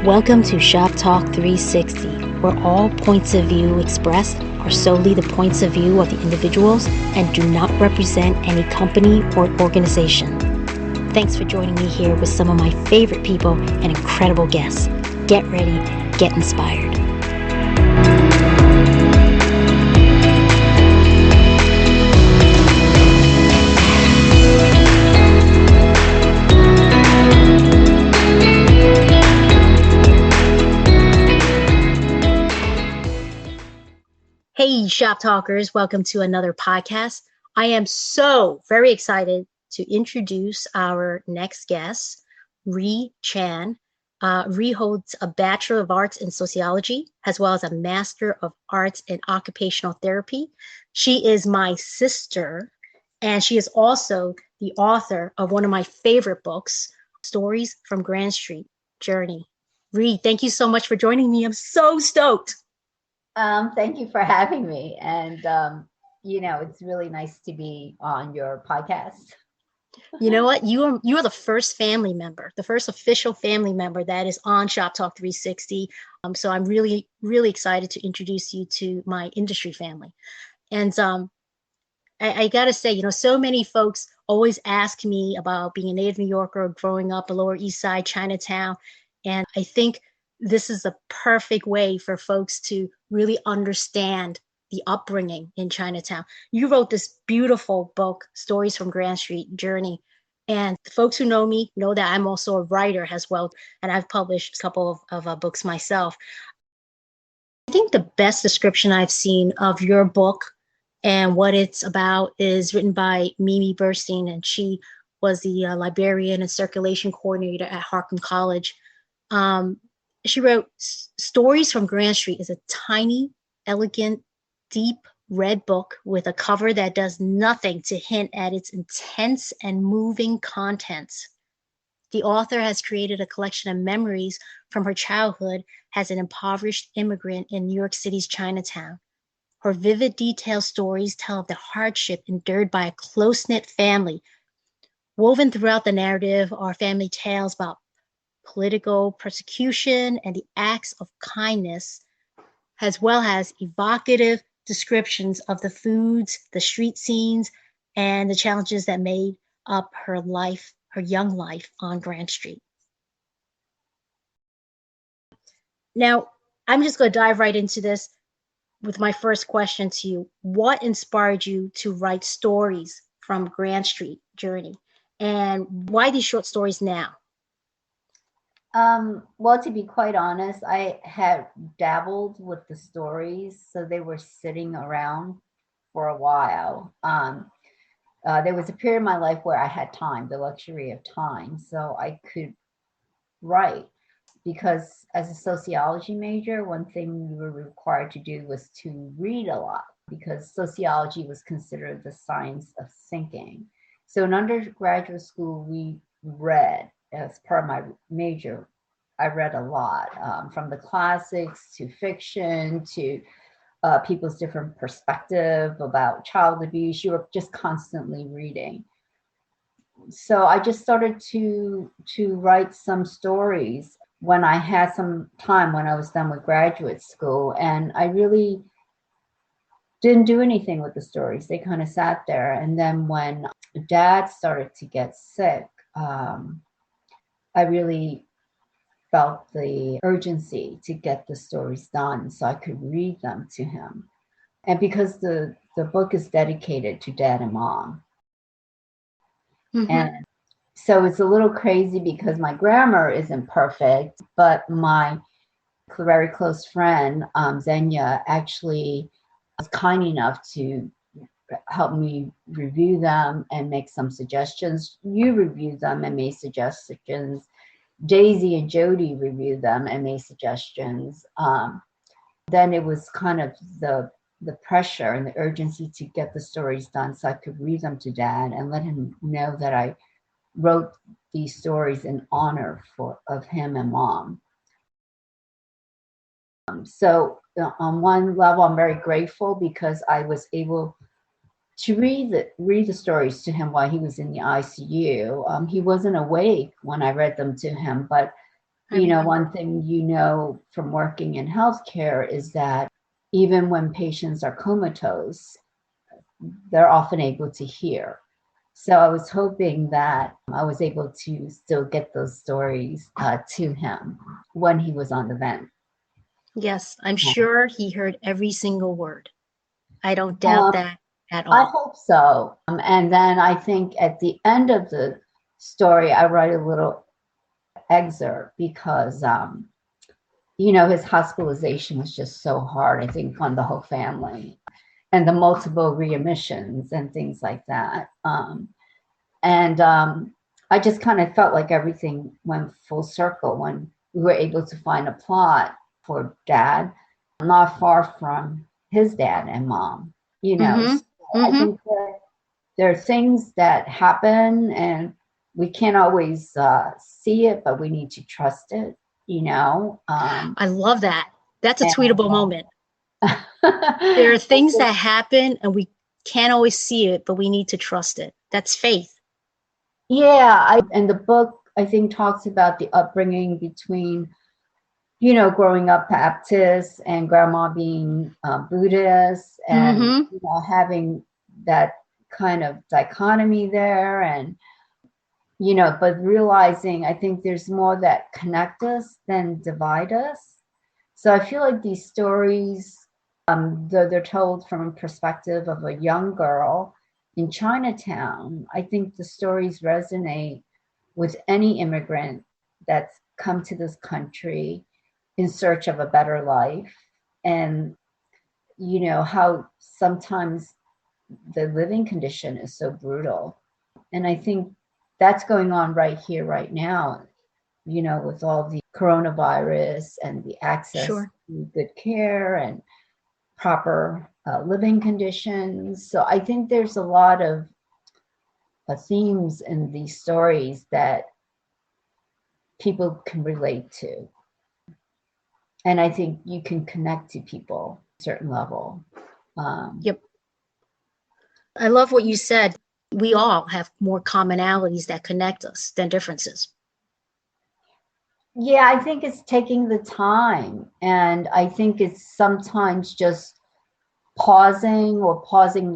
Welcome to ShopTalk360, where all points of view expressed are solely the points of view of the individuals and do not represent any company or organization. Thanks for joining me here with some of my favorite people and incredible guests. Get ready, get inspired. Hey, Shop Talkers, welcome to another podcast. I am so very excited to introduce our next guest, Ri Chan. Ri holds a Bachelor of Arts in Sociology, as well as a Master of Arts in Occupational Therapy. She is my sister, and she is also the author of one of my favorite books, Stories from Grand Street Journey. Ri, thank you so much for joining me. I'm so stoked. Thank you for having me. And, it's really nice to be on your podcast. You know what? You are the first family member, the first official family member that is on Shop Talk 360. So I'm really, really excited to introduce you to my industry family. And I got to say, so many folks always ask me about being a native New Yorker, growing up a Lower East Side, Chinatown. And I think this is a perfect way for folks to really understand the upbringing in Chinatown. You wrote this beautiful book, Stories from Grand Street Journey. And the folks who know me know that I'm also a writer as well. And I've published a couple of books myself. I think the best description I've seen of your book and what it's about is written by Mimi Burstein. And she was the librarian and circulation coordinator at Harcum College. She wrote, Stories from Grand Street is a tiny, elegant, deep red book with a cover that does nothing to hint at its intense and moving contents. The author has created a collection of memories from her childhood as an impoverished immigrant in New York City's Chinatown. Her vivid, detailed stories tell of the hardship endured by a close-knit family. Woven throughout the narrative are family tales about political persecution and the acts of kindness, as well as evocative descriptions of the foods, the street scenes, and the challenges that made up her life, her young life on Grand Street. Now, I'm just going to dive right into this with my first question to you. What inspired you to write Stories from Grand Street Journey? And why these short stories now? Well, to be quite honest, I had dabbled with the stories, so they were sitting around for a while. There was a period in my life where I had time, the luxury of time, so I could write. Because as a sociology major, one thing we were required to do was to read a lot, because sociology was considered the science of thinking. So in undergraduate school, we read. As part of my major, I read a lot, from the classics to fiction to people's different perspective about child abuse. You were just constantly reading. So I just started to write some stories when I had some time when I was done with graduate school, and I really didn't do anything with the stories. They kind of sat there. And then when Dad started to get sick, I really felt the urgency to get the stories done so I could read them to him. And because the book is dedicated to Dad and Mom. Mm-hmm. And so it's a little crazy because my grammar isn't perfect, but my very close friend, Xenia, actually was kind enough to help me review them and make some suggestions. You reviewed them and made suggestions. Daisy and Jody reviewed them and made suggestions. Then it was kind of the pressure and the urgency to get the stories done so I could read them to Dad and let him know that I wrote these stories in honor of him and Mom. So on one level, I'm very grateful because I was able to read the stories to him while he was in the ICU. He wasn't awake when I read them to him, but I remember. One thing from working in healthcare is that even when patients are comatose, they're often able to hear. So I was hoping that I was able to still get those stories to him when he was on the vent. Yes, I'm sure he heard every single word. I don't doubt Um, that at I all. hope so. And then I think at the end of the story, I write a little excerpt because, his hospitalization was just so hard, I think, on the whole family and the multiple readmissions and things like that. And I just kind of felt like everything went full circle when we were able to find a plot for dad, not far from his dad and mom. Mm-hmm. So I Mm-hmm. think that there are things that happen and we can't always see it, but we need to trust it, you know. I love that. That's a And tweetable moment. There are things that happen and we can't always see it, but we need to trust it. That's faith. and the book I think talks about the upbringing between growing up Baptist and grandma being Buddhist, and Mm-hmm. having that kind of dichotomy there, and but realizing I think there's more that connect us than divide us. So I feel like these stories, though they're told from a perspective of a young girl in Chinatown, I think the stories resonate with any immigrant that's come to this country in search of a better life. And how sometimes the living condition is so brutal. And I think that's going on right here, right now, with all the coronavirus and the access Sure. to good care and proper living conditions. So I think there's a lot of themes in these stories that people can relate to. And I think you can connect to people at a certain level. Um, Yep. I love what you said. We all have more commonalities that connect us than differences. yeah, I think it's taking the time. And I think it's sometimes just pausing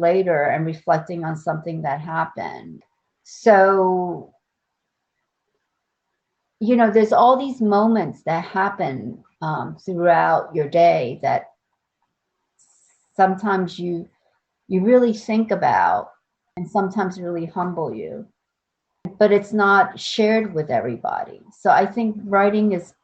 later and reflecting on something that happened. So, there's all these moments that happen throughout your day that sometimes you really think about and sometimes really humble you, but it's not shared with everybody. So I think writing is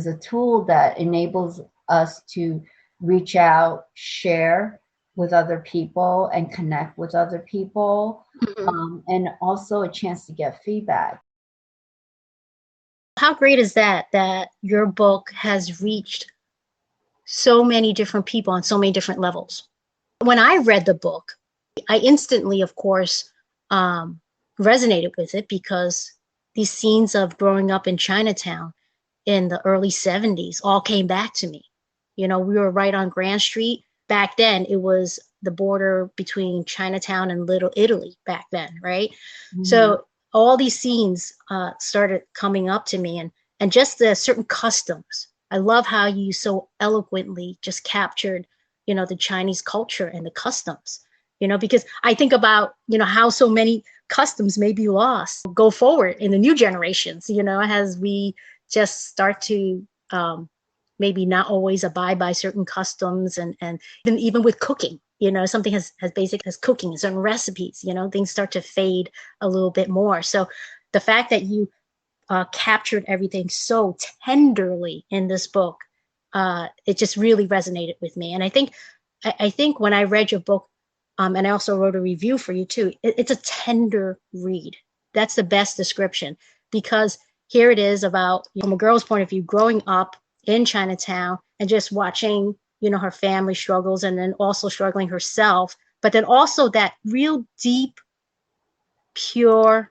a tool that enables us to reach out, share with other people, and connect with other people, Mm-hmm. and also a chance to get feedback. How great is that, that your book has reached so many different people on so many different levels? When I read the book, I instantly, of course, um, resonated with it because these scenes of growing up in Chinatown in the early 70s all came back to me. We were right on Grand Street. Back then, it was the border between Chinatown and Little Italy back then, right? Mm-hmm. So all these scenes started coming up to me, and just the certain customs. I love how you so eloquently just captured, the Chinese culture and the customs, because I think about, how so many customs may be lost go forward in the new generations, as we just start to maybe not always abide by certain customs, and even with cooking, something as basic as cooking, certain recipes, things start to fade a little bit more. So the fact that you captured everything so tenderly in this book, it just really resonated with me. And I think when I read your book, and I also wrote a review for you too, it's a tender read. That's the best description, because here it is about, from a girl's point of view, growing up in Chinatown and just watching, her family struggles, and then also struggling herself, but then also that real deep, pure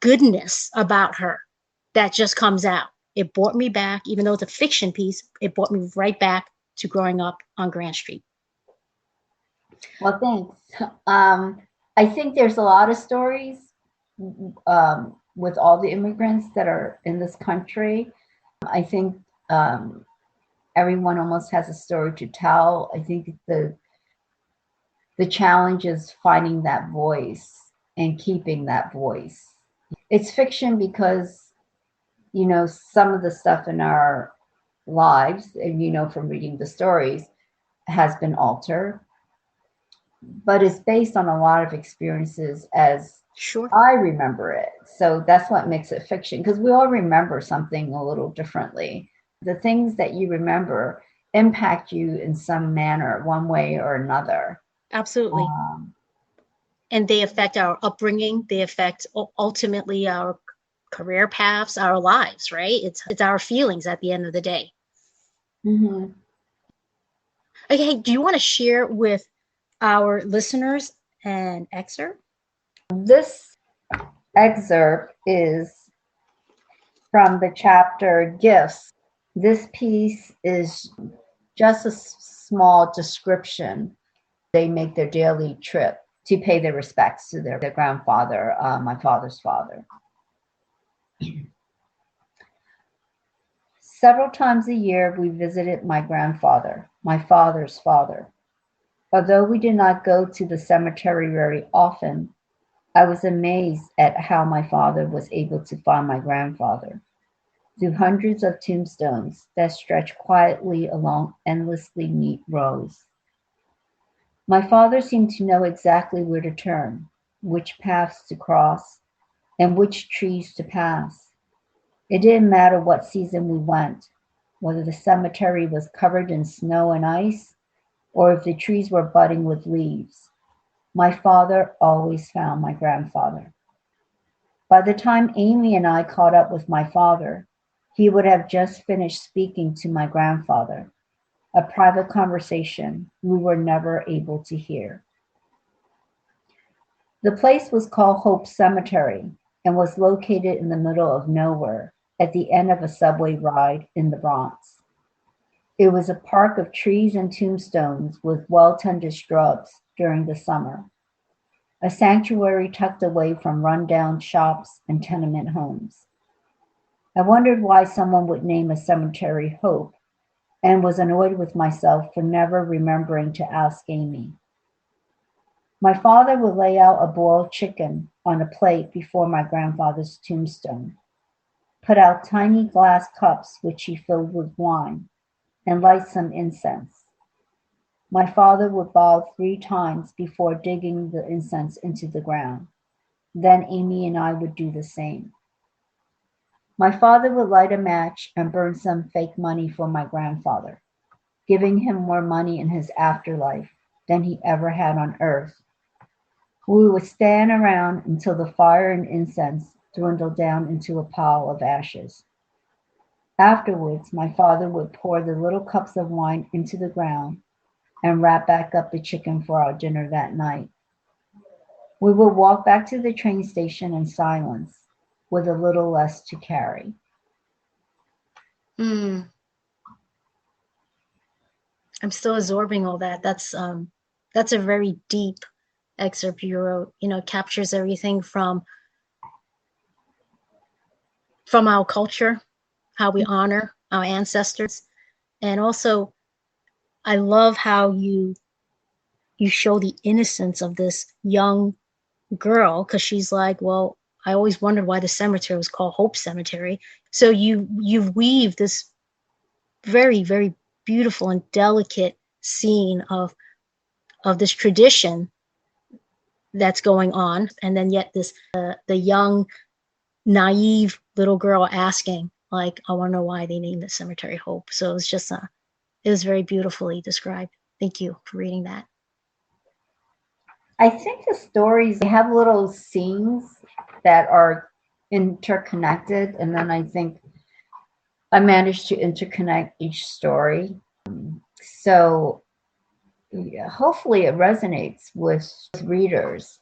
goodness about her that just comes out. It brought me back, even though it's a fiction piece, it brought me right back to growing up on Grand Street. Well, thanks. I think there's a lot of stories with all the immigrants that are in this country. I think everyone almost has a story to tell. I think the challenge is finding that voice and keeping that voice. It's fiction because, you know, some of the stuff in our lives, and you know from reading the stories, has been altered, but it's based on a lot of experiences as Sure. I remember it. So that's what makes it fiction, because we all remember something a little differently. The things that you remember impact you in some manner, one way or another. Absolutely. Um, And they affect our upbringing. They affect ultimately our career paths, our lives, right? It's our feelings at the end of the day. mhm. Okay, do you want to share with our listeners an excerpt? This excerpt is from the chapter Gifts. This piece is just a small description. They make their daily trip to pay their respects to their grandfather, my father's father. Several times a year, we visited my grandfather, my father's father. Although we did not go to the cemetery very often, I was amazed at how my father was able to find my grandfather through hundreds of tombstones that stretched quietly along endlessly neat rows. My father seemed to know exactly where to turn, which paths to cross, and which trees to pass. It didn't matter what season we went, whether the cemetery was covered in snow and ice, or if the trees were budding with leaves. My father always found my grandfather. By the time Amy and I caught up with my father, he would have just finished speaking to my grandfather, a private conversation we were never able to hear. The place was called Hope Cemetery and was located in the middle of nowhere at the end of a subway ride in the Bronx. It was a park of trees and tombstones with well-tended shrubs during the summer, a sanctuary tucked away from run-down shops and tenement homes. I wondered why someone would name a cemetery Hope and was annoyed with myself for never remembering to ask Amy. My father would lay out a boiled chicken on a plate before my grandfather's tombstone, put out tiny glass cups which he filled with wine, and light some incense. My father would bow 3 times before digging the incense into the ground. Then Amy and I would do the same. My father would light a match and burn some fake money for my grandfather, giving him more money in his afterlife than he ever had on earth. We would stand around until the fire and incense dwindled down into a pile of ashes. Afterwards, my father would pour the little cups of wine into the ground and wrap back up the chicken for our dinner that night. We would walk back to the train station in silence, with a little less to carry. Mm, I'm still absorbing all that. That's a very deep excerpt you wrote. You know, captures everything from our culture, how we honor our ancestors, and also I love how you show the innocence of this young girl, because she's like, well, I always wondered why the cemetery was called Hope Cemetery. So you weave this very, very beautiful and delicate scene of this tradition that's going on, and then yet this the young naive little girl asking, like, I want to know why they named the cemetery Hope. So it was very beautifully described. Thank you for reading that. I think the stories they have little scenes that are interconnected, and then I think I managed to interconnect each story. So yeah, hopefully it resonates with readers.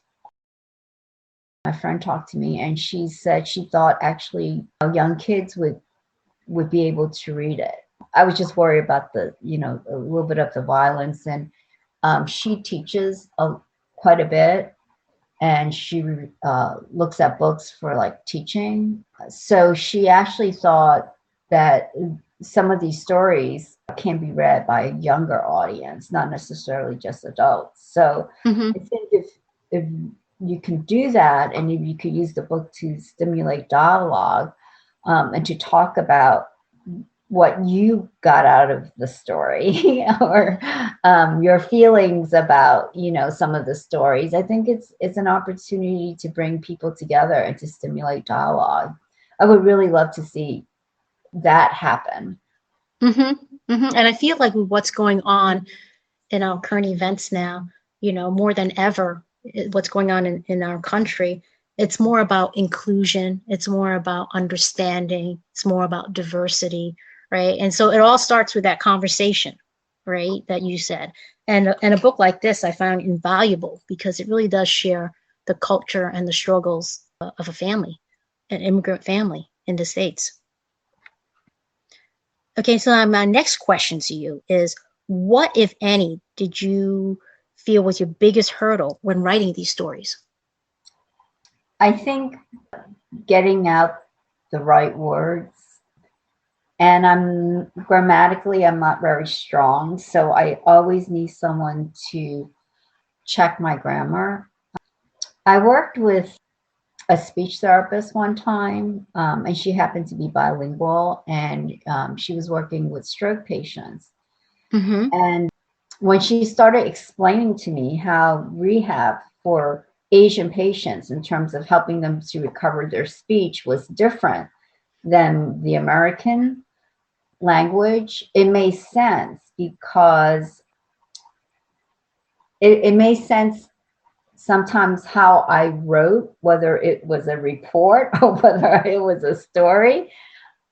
My friend talked to me and she said she thought actually young kids would be able to read it. I was just worried about the, you know, a little bit of the violence, and she teaches quite a bit. and she looks at books for like teaching. So she actually thought that some of these stories can be read by a younger audience, not necessarily just adults. So Mm-hmm. I think if you can do that, and if you could use the book to stimulate dialogue, and to talk about what you got out of the story or your feelings about, you know, some of the stories, I think it's an opportunity to bring people together and to stimulate dialogue. I would really love to see that happen. Mm-hmm. Mm-hmm. And I feel like with what's going on in our current events now, you know, more than ever, what's going on in our country, it's more about inclusion, it's more about understanding, it's more about diversity, right? And so it all starts with that conversation, right, that you said. And a book like this I found invaluable because it really does share the culture and the struggles of a family, an immigrant family in the States. Okay, so my next question to you is, what, if any, did you feel was your biggest hurdle when writing these stories? I think getting out the right words, and I'm not very strong, so I always need someone to check my grammar. I worked with a speech therapist one time, and she happened to be bilingual, and she was working with stroke patients. Mm-hmm. And when she started explaining to me how rehab for Asian patients, in terms of helping them to recover their speech, was different than the American language, it made sense, because it made sense sometimes how I wrote, whether it was a report or whether it was a story,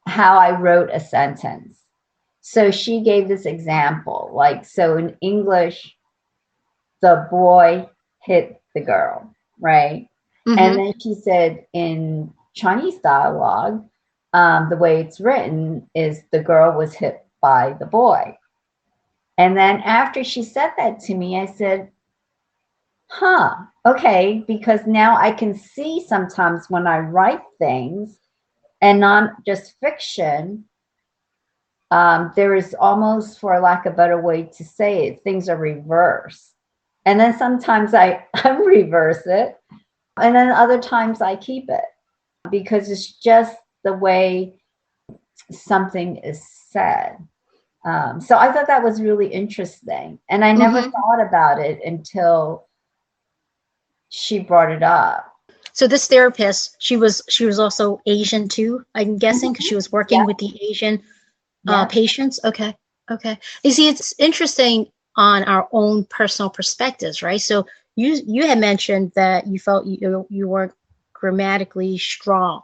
how I wrote a sentence. So she gave this example, like, so in English, the boy hit the girl, right? And Mm-hmm. then she said in Chinese dialogue, the way it's written is the girl was hit by the boy. And then after she said that to me, I said, huh, okay, because now I can see sometimes when I write things and not just fiction, there is almost, for lack of a better way to say it, things are reversed. And then sometimes I reverse it, and then other times I keep it because it's just the way something is said. So I thought that was really interesting. And I never Mm-hmm. thought about it until she brought it up. So this therapist, she was also Asian too, I'm guessing, because Mhm. she was working Yeah, with the Asian yeah. patients. Okay, okay. You see, it's interesting on our own personal perspectives, right? So you had mentioned that you felt you weren't grammatically strong.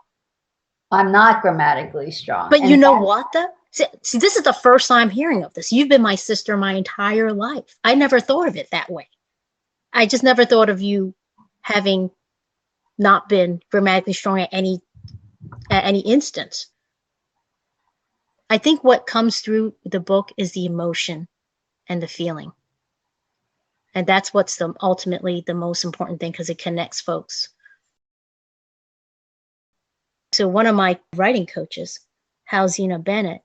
I'm not grammatically strong. But you And know that, what, though? See, this is the first time hearing of this. You've been my sister my entire life. I never thought of it that way. I just never thought of you having not been grammatically strong at any instance. I think what comes through the book is the emotion and the feeling. And that's what's ultimately the most important thing because it connects folks. So one of my writing coaches, Halzina Bennett,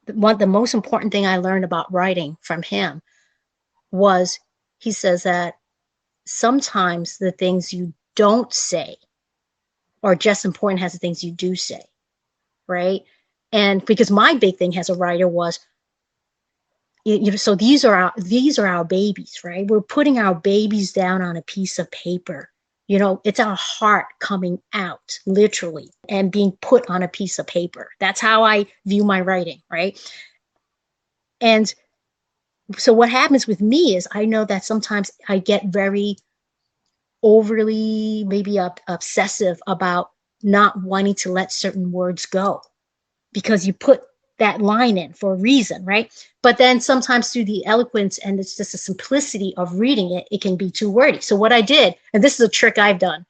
the most important thing I learned about writing from him was he says that sometimes the things you don't say are just important as the things you do say, right? And because my big thing as a writer was, so these are our babies, right? We're putting our babies down on a piece of paper. It's our heart coming out literally and being put on a piece of paper. That's how I view my writing, right? And so what happens with me is I know that sometimes I get very overly maybe obsessive about not wanting to let certain words go because you put that line in for a reason, right? But then sometimes through the eloquence and it's just the simplicity of reading it, it can be too wordy. So what I did, and this is a trick I've done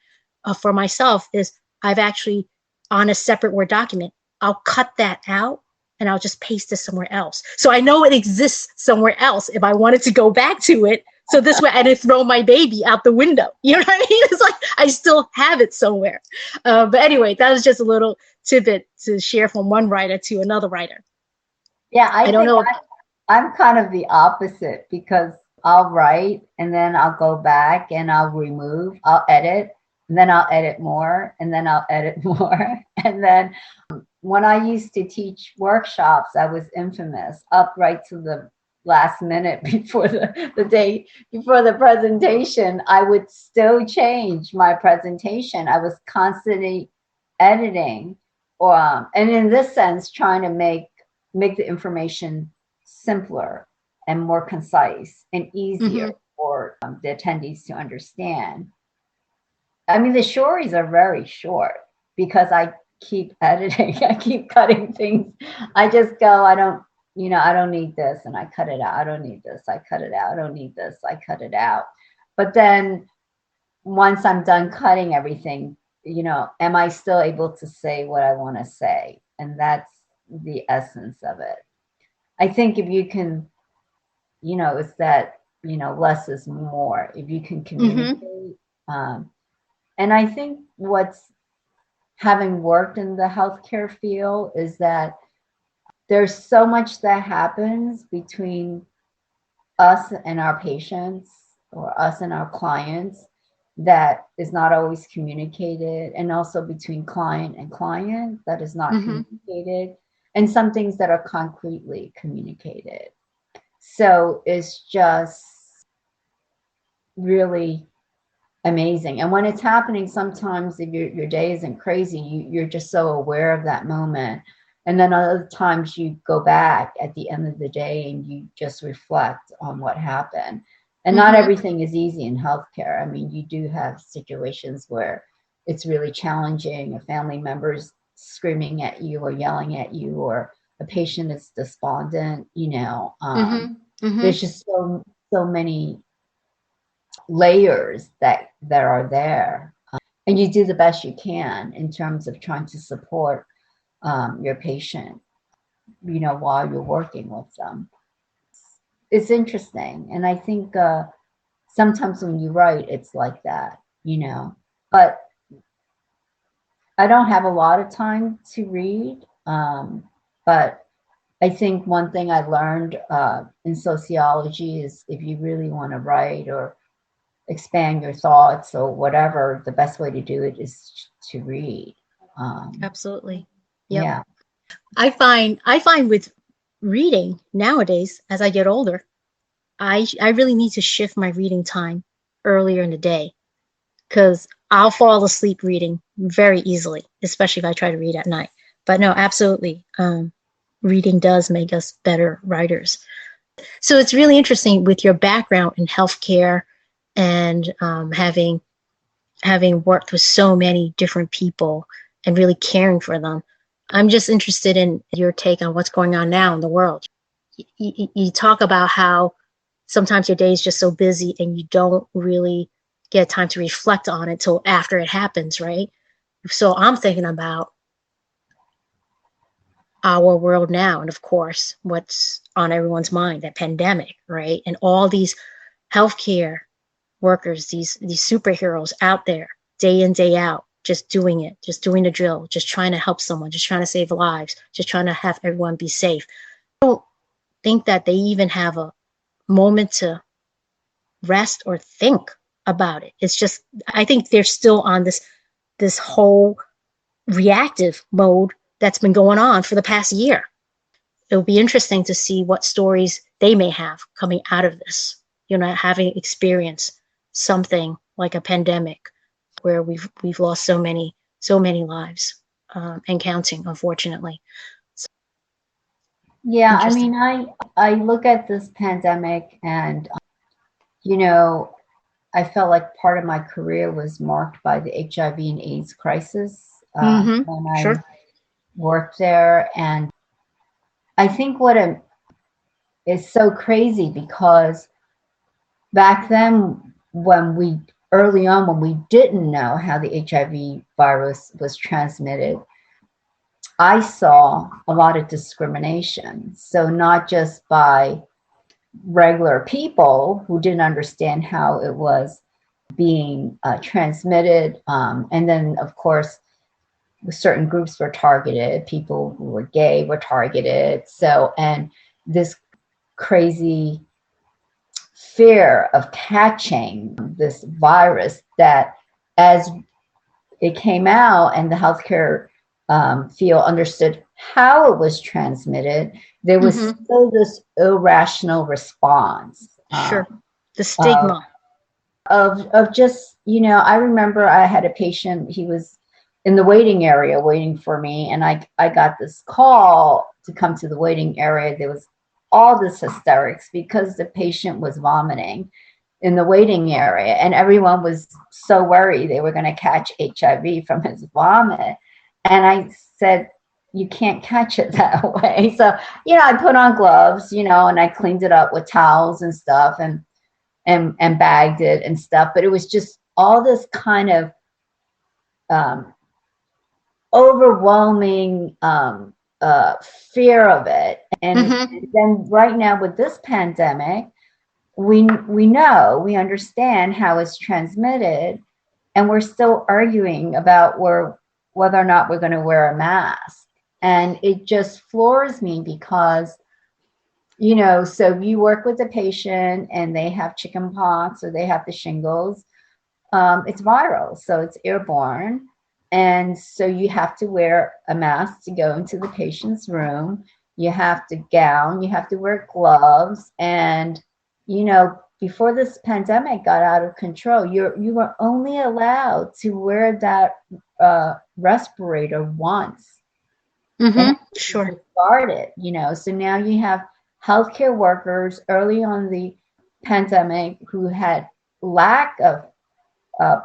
for myself, is I've actually, on a separate Word document, I'll cut that out and I'll just paste it somewhere else. So I know it exists somewhere else if I wanted to go back to it So this way I didn't throw my baby out the window. You know what I mean? It's like I still have it somewhere. But anyway, that was just a little tidbit to share from one writer to another writer. Yeah, I I don't think know. I'm kind of the opposite because I'll write and then I'll go back and I'll remove, I'll edit, and then I'll edit more, and then I'll edit more. And then when I used to teach workshops, I was infamous up right to the last minute before the day before the presentation. I would still change my presentation. I was constantly editing, and in this sense, trying to make the information simpler and more concise and easier for the attendees to understand. I mean, the stories are very short because I keep editing, I keep cutting things. I just go, I don't need this, and I cut it out. I don't need this, I cut it out. I don't need this, I cut it out. But then once I'm done cutting everything, am I still able to say what I want to say? And that's the essence of it. I think if you can, it's that, less is more. If you can communicate, and I think what's having worked in the healthcare field is that there's so much that happens between us and our patients or us and our clients that is not always communicated, and also between client and client that is not communicated, and some things that are concretely communicated. So it's just really amazing. And when it's happening, sometimes if your day isn't crazy, you're just so aware of that moment. And then other times you go back at the end of the day and you just reflect on what happened. And not everything is easy in healthcare. I mean, you do have situations where it's really challenging. A family member's screaming at you or yelling at you, or a patient is despondent, there's just so many layers that are there, and you do the best you can in terms of trying to support your patient, while you're working with them. It's interesting, and I think sometimes when you write, it's like that, but I don't have a lot of time to read, but I think one thing I learned in sociology is if you really want to write or expand your thoughts or whatever, the best way to do it is to read. Absolutely. Yep. Yeah. I find with reading nowadays, as I get older, I really need to shift my reading time earlier in the day, because I'll fall asleep reading very easily, especially if I try to read at night. But no, absolutely. Reading does make us better writers. So it's really interesting with your background in healthcare and having worked with so many different people and really caring for them. I'm just interested in your take on what's going on now in the world. You talk about how sometimes your day is just so busy and you don't really get time to reflect on it till after it happens, right? So I'm thinking about our world now, and of course, what's on everyone's mind, that pandemic, right? And all these healthcare workers, these superheroes out there, day in, day out, just doing it, just doing the drill, just trying to help someone, just trying to save lives, just trying to have everyone be safe. I don't think that they even have a moment to rest or think about it. It's just, I think they're still on this whole reactive mode that's been going on for the past year. It'll be interesting to see what stories they may have coming out of this, having experienced something like a pandemic where we've lost so many lives, and counting, unfortunately. So, Yeah, I mean, I look at this pandemic and I felt like part of my career was marked by the HIV and AIDS crisis when I worked there. And I think what is so crazy, because back then, early on, when we didn't know how the HIV virus was transmitted, I saw a lot of discrimination. So not just by regular people who didn't understand how it was being transmitted. And then, of course, certain groups were targeted. People who were gay were targeted. So, and this crazy fear of catching this virus that as it came out and the healthcare field understood how it was transmitted, there was still this irrational response. Sure. The stigma. Of just, I remember I had a patient, he was in the waiting area waiting for me, and I got this call to come to the waiting area. There was all this hysterics because the patient was vomiting in the waiting area, and everyone was so worried they were going to catch HIV from his vomit. And I said, you can't catch it that way. So, I put on gloves, and I cleaned it up with towels and stuff, and bagged it and stuff. But it was just all this kind of overwhelming fear of it. And then right now with this pandemic, we know, we understand how it's transmitted, and we're still arguing about whether or not we're going to wear a mask. And it just floors me because, so you work with a patient and they have chicken pox or they have the shingles, it's viral, so it's airborne. And so you have to wear a mask to go into the patient's room. You have to gown, you have to wear gloves. And, before this pandemic got out of control, you were only allowed to wear that respirator once. Sure. Started, so now you have healthcare workers early on the pandemic who had lack of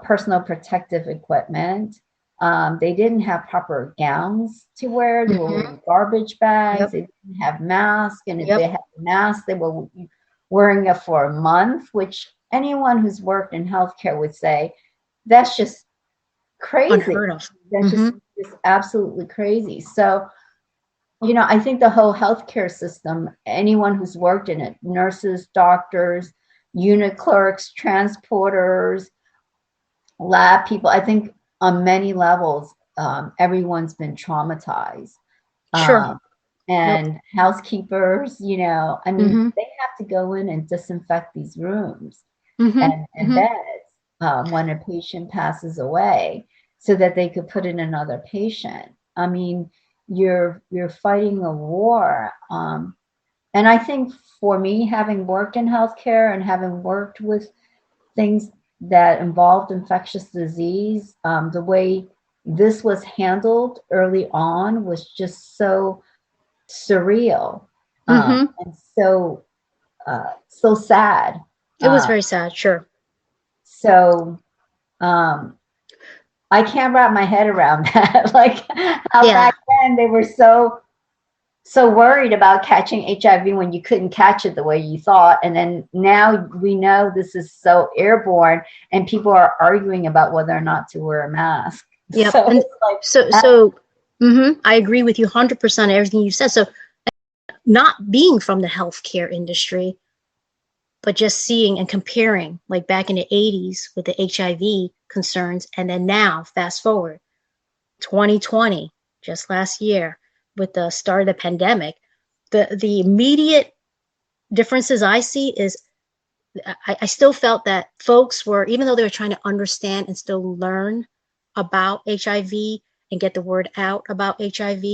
personal protective equipment. They didn't have proper gowns to wear. They were wearing garbage bags. They didn't have masks. And if they had a mask, they were wearing it for a month, which anyone who's worked in healthcare would say, that's just crazy. Unheard of. That's just absolutely crazy. So, I think the whole healthcare system, anyone who's worked in it, nurses, doctors, unit clerks, transporters, lab people, I think on many levels, everyone's been traumatized. Sure. And housekeepers, they have to go in and disinfect these rooms and beds when a patient passes away so that they could put in another patient. I mean, you're fighting a war. And I think for me, having worked in healthcare and having worked with things that involved infectious disease, the way this was handled early on was just so surreal and so sad. It was very sad, sure. So I can't wrap my head around that. Like how back then they were so worried about catching HIV when you couldn't catch it the way you thought. And then now we know this is so airborne and people are arguing about whether or not to wear a mask. Yeah. I agree with you 100% everything you said. So not being from the healthcare industry, but just seeing and comparing, like back in the 80s with the HIV concerns, and then now fast forward 2020, just last year with the start of the pandemic, the immediate differences I see is I still felt that folks were, even though they were trying to understand and still learn about HIV and get the word out about HIV,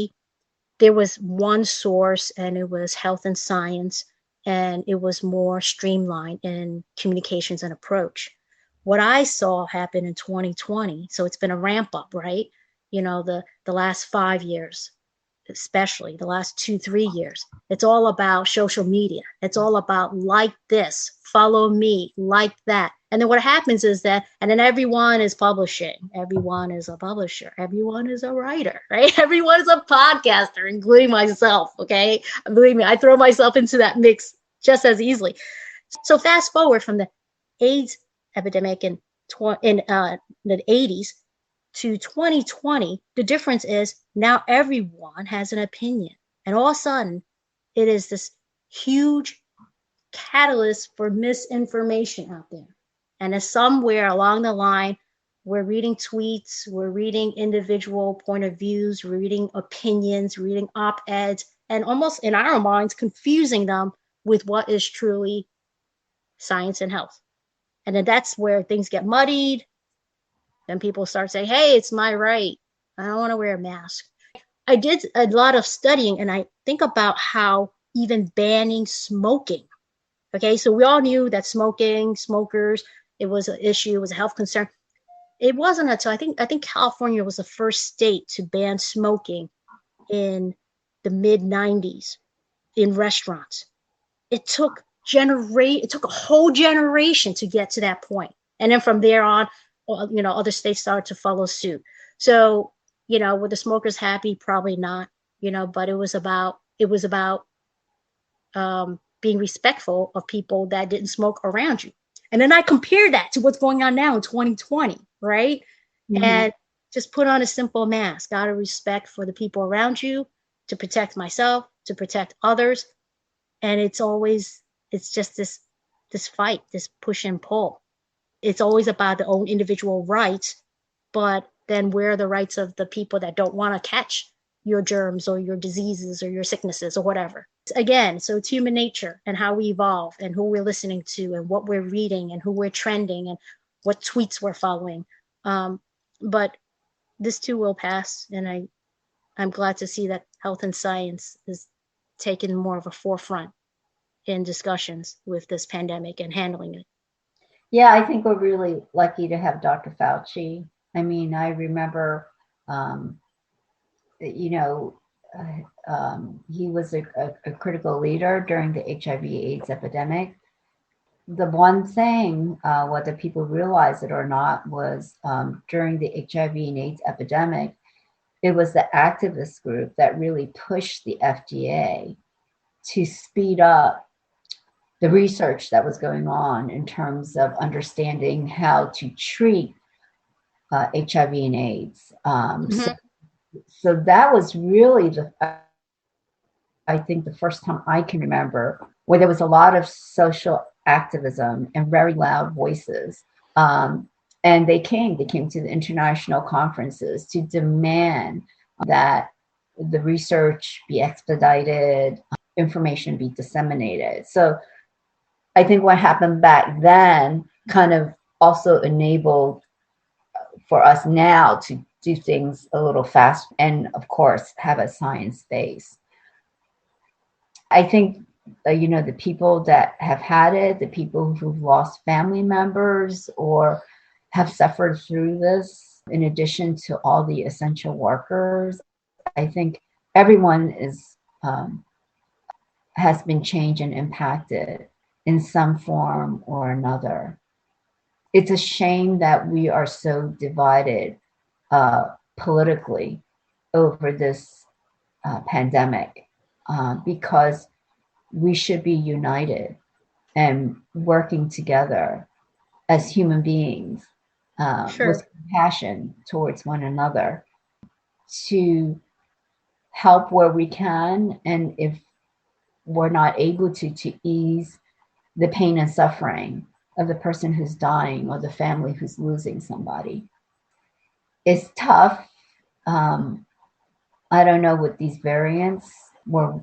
there was one source, and it was health and science, and it was more streamlined in communications and approach. What I saw happen in 2020, so it's been a ramp up, right? The last 5 years, especially the last 2-3 years, it's all about social media. It's all about like this, follow me, like that. And then what happens is that, and then everyone is publishing. Everyone is a publisher. Everyone is a writer, right? Everyone is a podcaster, including myself, okay? Believe me, I throw myself into that mix just as easily. So fast forward from the AIDS epidemic in the 80s to 2020, the difference is now everyone has an opinion. And all of a sudden, it is this huge catalyst for misinformation out there. And as somewhere along the line, we're reading tweets, we're reading individual point of views, we're reading opinions, reading op-eds, and almost in our minds confusing them with what is truly science and health. And then that's where things get muddied. Then people start saying, hey, it's my right. I don't want to wear a mask. I did a lot of studying, and I think about how even banning smoking. Okay, so we all knew that smokers, it was an issue, it was a health concern. It wasn't until I think California was the first state to ban smoking in the mid 90s in restaurants. It took a whole generation to get to that point. And then from there on, other states started to follow suit. So, were the smokers happy? Probably not, but it was about being respectful of people that didn't smoke around you. And then I compare that to what's going on now in 2020, right? Mm-hmm. And just put on a simple mask out of respect for the people around you, to protect myself, to protect others. And it's just this fight, this push and pull. It's always about the own individual rights, but then where are the rights of the people that don't want to catch your germs or your diseases or your sicknesses or whatever? Again, so it's human nature and how we evolve and who we're listening to and what we're reading and who we're trending and what tweets we're following. But this too will pass, and I'm glad to see that health and science is taking more of a forefront in discussions with this pandemic and handling it. Yeah, I think we're really lucky to have Dr. Fauci. I mean, I remember, he was a critical leader during the HIV/AIDS epidemic. The one thing, whether people realize it or not, was during the HIV and AIDS epidemic, it was the activist group that really pushed the FDA to speed up the research that was going on in terms of understanding how to treat HIV and AIDS. Mm-hmm. So that was really I think the first time I can remember where there was a lot of social activism and very loud voices. And they came to the international conferences to demand that the research be expedited, information be disseminated. So I think what happened back then kind of also enabled for us now to do things a little fast and, of course, have a science base. I think, the people that have had it, the people who've lost family members or have suffered through this, in addition to all the essential workers, I think everyone has been changed and impacted in some form or another. It's a shame that we are so divided politically over this pandemic, because we should be united and working together as human beings, sure, with compassion towards one another to help where we can. And if we're not able to ease the pain and suffering of the person who's dying or the family who's losing somebody. It's tough. I don't know with these variants where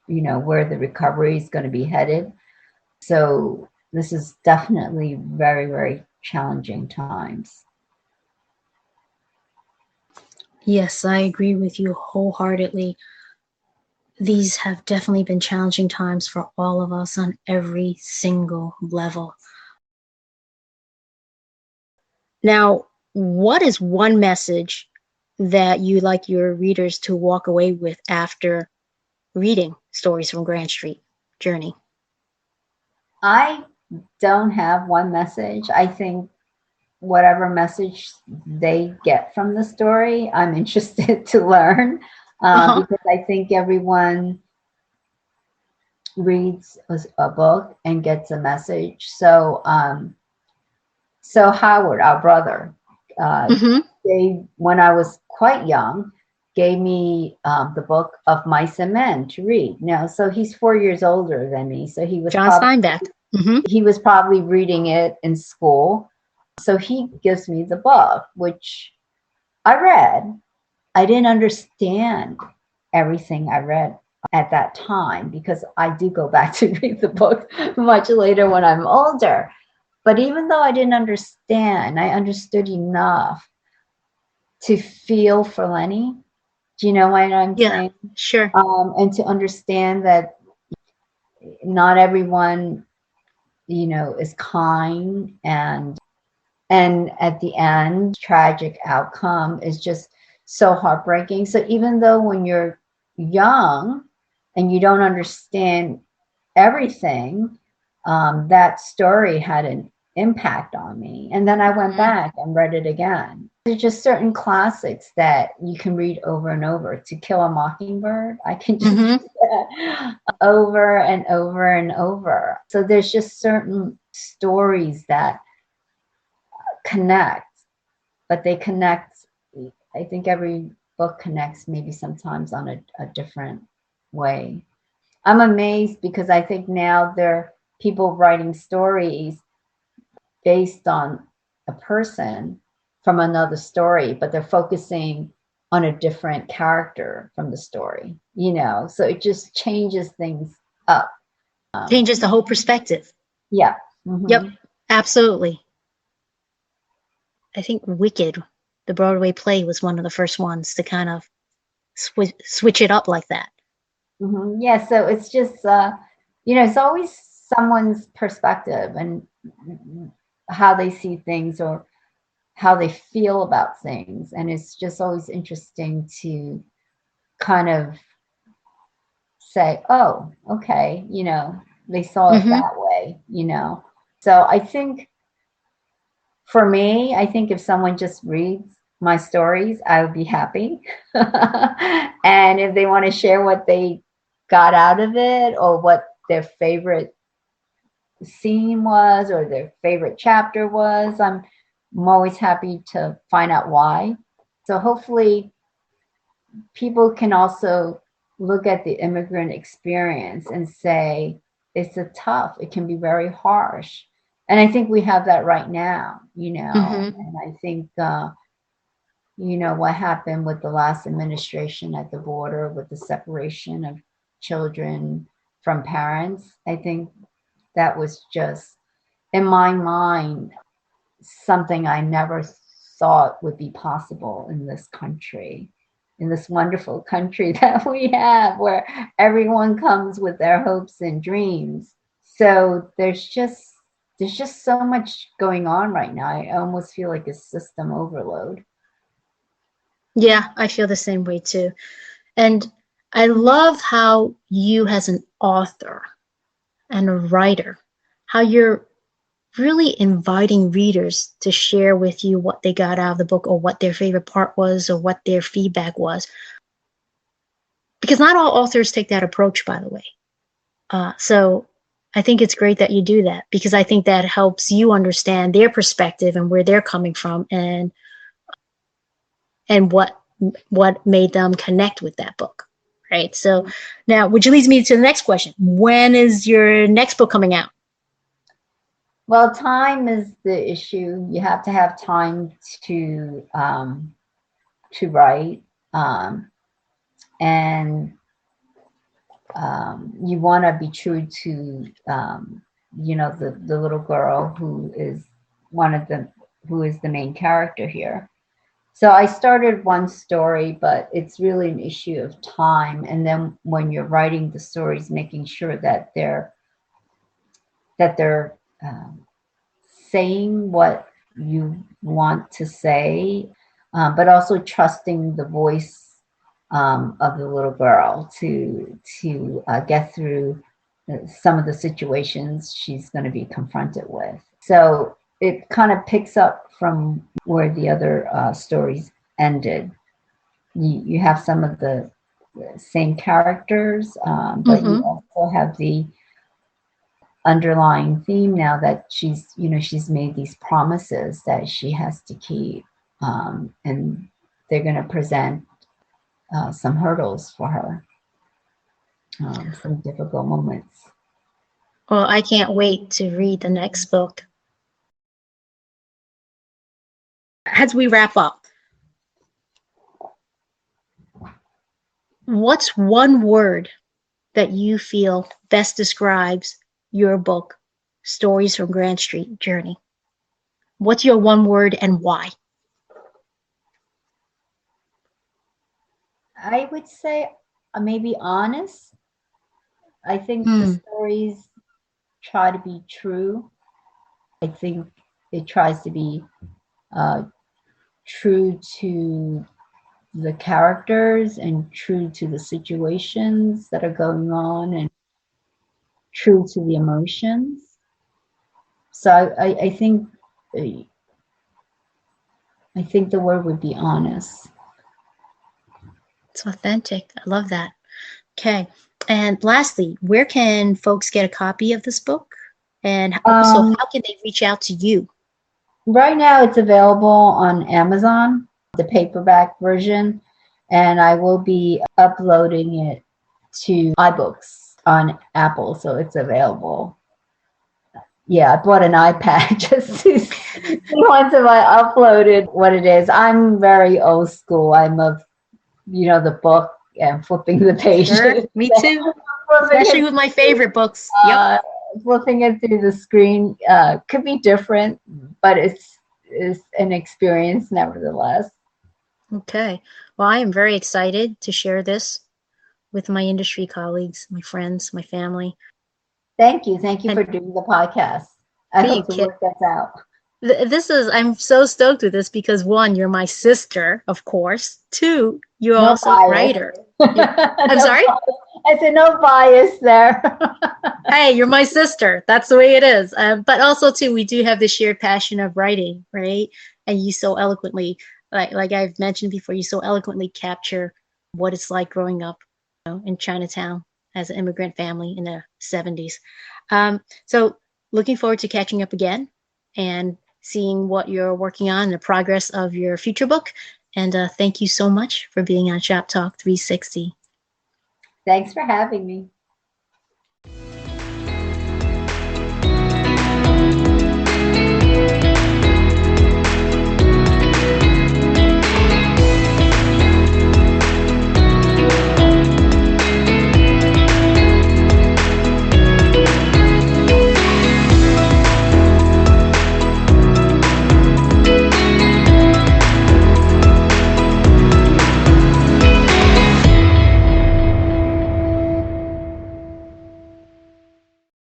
the recovery is going to be headed. So this is definitely very, very challenging times. Yes, I agree with you wholeheartedly. These have definitely been challenging times for all of us on every single level. Now, what is one message that you'd like your readers to walk away with after reading Stories from Grand Street Journey? I don't have one message. I think whatever message they get from the story, I'm interested to learn, because I think everyone reads a book and gets a message. So Howard, our brother, when I was quite young, gave me the book of Mice and Men to read. Now, so he's 4 years older than me, so John Steinbeck. he was probably reading it in school. So he gives me the book, which I read. I didn't understand everything I read at that time because I do go back to read the book much later when I'm older. But even though I didn't understand, I understood enough to feel for Lenny. Do you know what I'm saying? Sure. And to understand that not everyone, is kind, and at the end, tragic outcome is just so heartbreaking. So even though when you're young and you don't understand everything, that story had an impact on me. And then I went back and read it again. There's just certain classics that you can read over and over. To Kill a Mockingbird, I can just read that over and over and over. So there's just certain stories that connect, but they connect. I think every book connects maybe sometimes on a different way. I'm amazed because I think now there are people writing stories based on a person from another story, but they're focusing on a different character from the story, so it just changes things up. Changes the whole perspective. Yeah. Yep, absolutely. I think Wicked, the Broadway play, was one of the first ones to kind of switch it up like that. Yeah, so it's just, it's always someone's perspective and how they see things or how they feel about things. And it's just always interesting to kind of say, oh, okay, they saw it that way, So I think for me, I think if someone just reads my stories, I would be happy. And if they want to share what they got out of it or what their favorite scene was or their favorite chapter was, I'm always happy to find out why. So hopefully people can also look at the immigrant experience and say, it can be very harsh. And I think we have that right now, and I think, what happened with the last administration at the border with the separation of children from parents, I think that was just, in my mind, something I never thought would be possible in this country, in this wonderful country that we have, where everyone comes with their hopes and dreams. So there's just so much going on right now. I almost feel like a system overload. Yeah, I feel the same way too. And I love how you, as an author and a writer, how you're really inviting readers to share with you what they got out of the book or what their favorite part was or what their feedback was. Because not all authors take that approach, by the way. So I think it's great that you do that because I think that helps you understand their perspective and where they're coming from and what made them connect with that book. Right. So now, which leads me to the next question. When is your next book coming out? Well, time is the issue. You have to have time to write, and you want to be true to the little girl who is the main character here. So I started one story, but it's really an issue of time. And then when you're writing the stories, making sure that they're saying what you want to say, but also trusting the voice of the little girl to get through some of the situations she's going to be confronted with. So it kind of picks up from where the other stories ended. You have some of the same characters, but you also have the underlying theme now that she's made these promises that she has to keep, and they're going to present some hurdles for her, some difficult moments. Well, I can't wait to read the next book. As we wrap up, what's one word that you feel best describes your book, Stories from Grand Street Journey? What's your one word and why? I would say maybe honest. I think the stories try to be true. I think it tries to be true to the characters and true to the situations that are going on and true to the emotions. So I think the word would be honest. It's authentic. I love that. Okay. And lastly, where can folks get a copy of this book? And also, how can they reach out to you? Right now, it's available on Amazon, the paperback version, and I will be uploading it to iBooks on Apple, so it's available. Yeah, I bought an iPad just to see once if I uploaded what it is. I'm very old school. I'm of, the book and flipping the pages. Sure, me too. Especially with my favorite books. Yep. Flipping it through the screen could be different, but it's an experience nevertheless. Okay. Well, I am very excited to share this with my industry colleagues, my friends, my family. Thank you. Thank you for doing the podcast. I hope to work this out. I'm so stoked with this because one, you're my sister, of course. Two, you're also a writer. I'm sorry? I said no bias there. Hey, you're my sister. That's the way it is. But also, too, we do have the shared passion of writing, right? And you so eloquently, like I've mentioned before, you so eloquently capture what it's like growing up, in Chinatown as an immigrant family in the 70s. So looking forward to catching up again and seeing what you're working on, the progress of your future book. And thank you so much for being on Shop Talk 360. Thanks for having me.